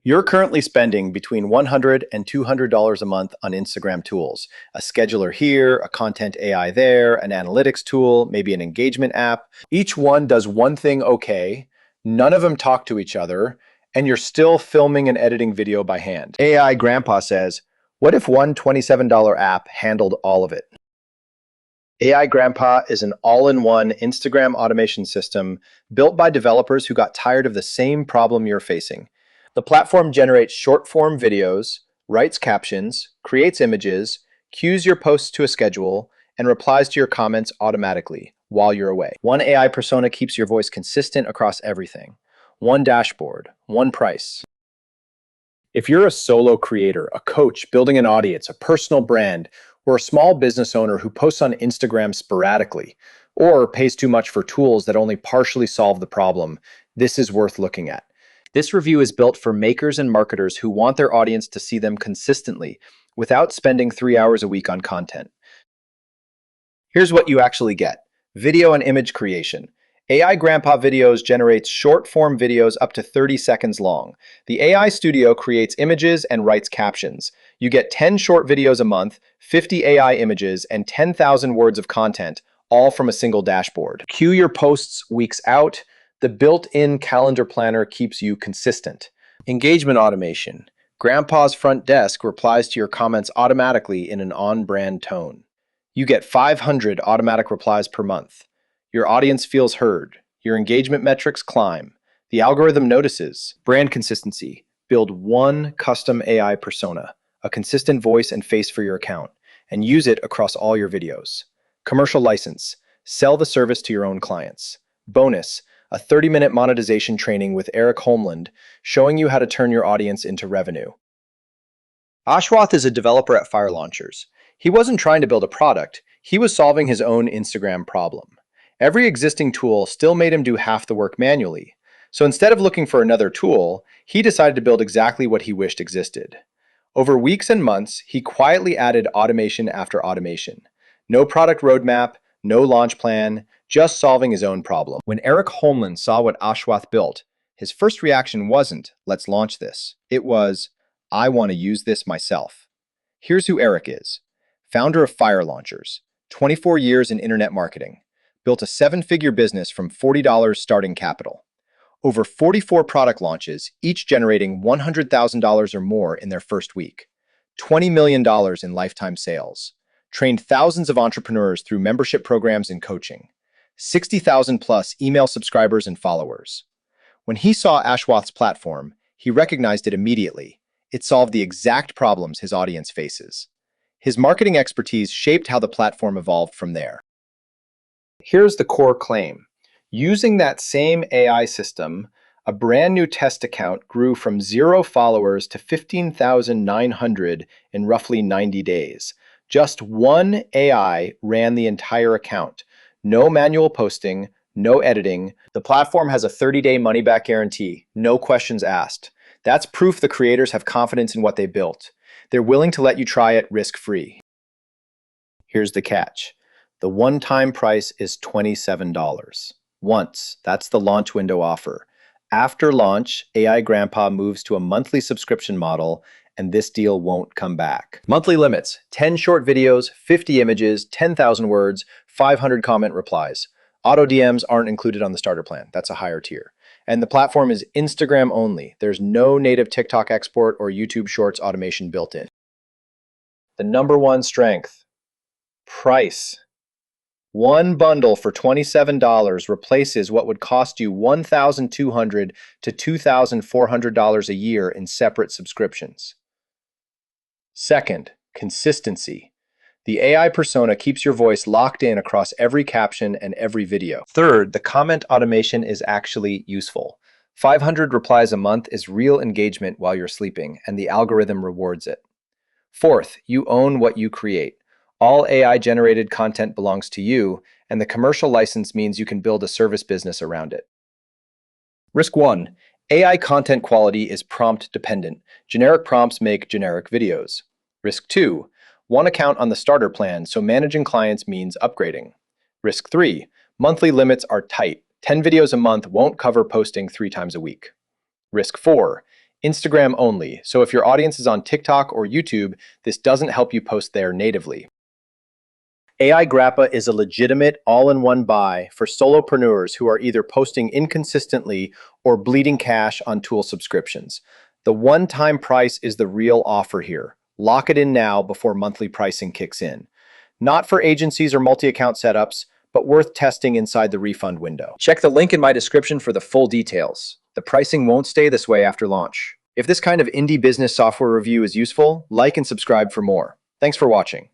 You're currently spending between $100 and $200 a month on Instagram tools. A scheduler here, a content AI there, an analytics tool, maybe an engagement app. Each one does one thing okay, none of them talk to each other, and you're still filming and editing video by hand. AIGrampa says, what if one $27 app handled all of it? AIGrampa is an all-in-one Instagram automation system built by developers who got tired of the same problem you're facing. The platform generates short-form videos, writes captions, creates images, cues your posts to a schedule, and replies to your comments automatically while you're away. One AI persona keeps your voice consistent across everything. One dashboard, one price. If you're a solo creator, a coach building an audience, a personal brand, or a small business owner who posts on Instagram sporadically, or pays too much for tools that only partially solve the problem, this is worth looking at. This review is built for makers and marketers who want their audience to see them consistently without spending 3 hours a week on content. Here's what you actually get. Video and image creation. AIGrampa Videos generates short-form videos up to 30 seconds long. The AI Studio creates images and writes captions. You get 10 short videos a month, 50 AI images, and 10,000 words of content, all from a single dashboard. Queue your posts weeks out. The built-in calendar planner keeps you consistent. Engagement automation. Grandpa's front desk replies to your comments automatically in an on-brand tone. You get 500 automatic replies per month. Your audience feels heard. Your engagement metrics climb. The algorithm notices. Brand consistency. Build one custom AI persona, a consistent voice and face for your account, and use it across all your videos. Commercial license. Sell the service to your own clients. Bonus. A 30-minute monetization training with Eric Holmland showing you how to turn your audience into revenue. Ashwath is a developer at Fire Launchers. He wasn't trying to build a product, he was solving his own Instagram problem. Every existing tool still made him do half the work manually. So instead of looking for another tool, he decided to build exactly what he wished existed. Over weeks and months, he quietly added automation after automation. No product roadmap, no launch plan, just solving his own problem. When Eric Holmland saw what Ashwath built, his first reaction wasn't, let's launch this. It was, I want to use this myself. Here's who Eric is. Founder of Fire Launchers, 24 years in internet marketing, built a 7-figure business from $40 starting capital. Over 44 product launches, each generating $100,000 or more in their first week. $20 million in lifetime sales. Trained thousands of entrepreneurs through membership programs and coaching. 60,000 plus email subscribers and followers. When he saw Ashwath's platform, he recognized it immediately. It solved the exact problems his audience faces. His marketing expertise shaped how the platform evolved from there. Here's the core claim. Using that same AI system, a brand new test account grew from 0 followers to 15,900 in roughly 90 days. Just one AI ran the entire account. No manual posting, no editing. The platform has a 30-day money-back guarantee, no questions asked. That's proof the creators have confidence in what they built. They're willing to let you try it risk-free. Here's the catch. The one-time price is $27. Once, that's the launch window offer. After launch, AIGrampa moves to a monthly subscription model, and this deal won't come back. Monthly limits, 10 short videos, 50 images, 10,000 words, 500 comment replies. Auto DMs aren't included on the starter plan. That's a higher tier. And the platform is Instagram only. There's no native TikTok export or YouTube Shorts automation built in. The number one strength, price. One bundle for $27 replaces what would cost you $1,200 to $2,400 a year in separate subscriptions. Second, consistency. The AI persona keeps your voice locked in across every caption and every video. Third, the comment automation is actually useful. 500 replies a month is real engagement while you're sleeping, and the algorithm rewards it. Fourth, you own what you create. All AI-generated content belongs to you, and the commercial license means you can build a service business around it. Risk 1. AI content quality is prompt dependent. Generic prompts make generic videos. Risk 2. One account on the starter plan, so managing clients means upgrading. Risk 3. Monthly limits are tight. 10 videos a month won't cover posting 3 times a week. Risk 4. Instagram only, so if your audience is on TikTok or YouTube, this doesn't help you post there natively. AIGrampa is a legitimate all-in-one buy for solopreneurs who are either posting inconsistently or bleeding cash on tool subscriptions. The one-time price is the real offer here. Lock it in now before monthly pricing kicks in. Not for agencies or multi-account setups, but worth testing inside the refund window. Check the link in my description for the full details. The pricing won't stay this way after launch. If this kind of indie business software review is useful, like and subscribe for more. Thanks for watching.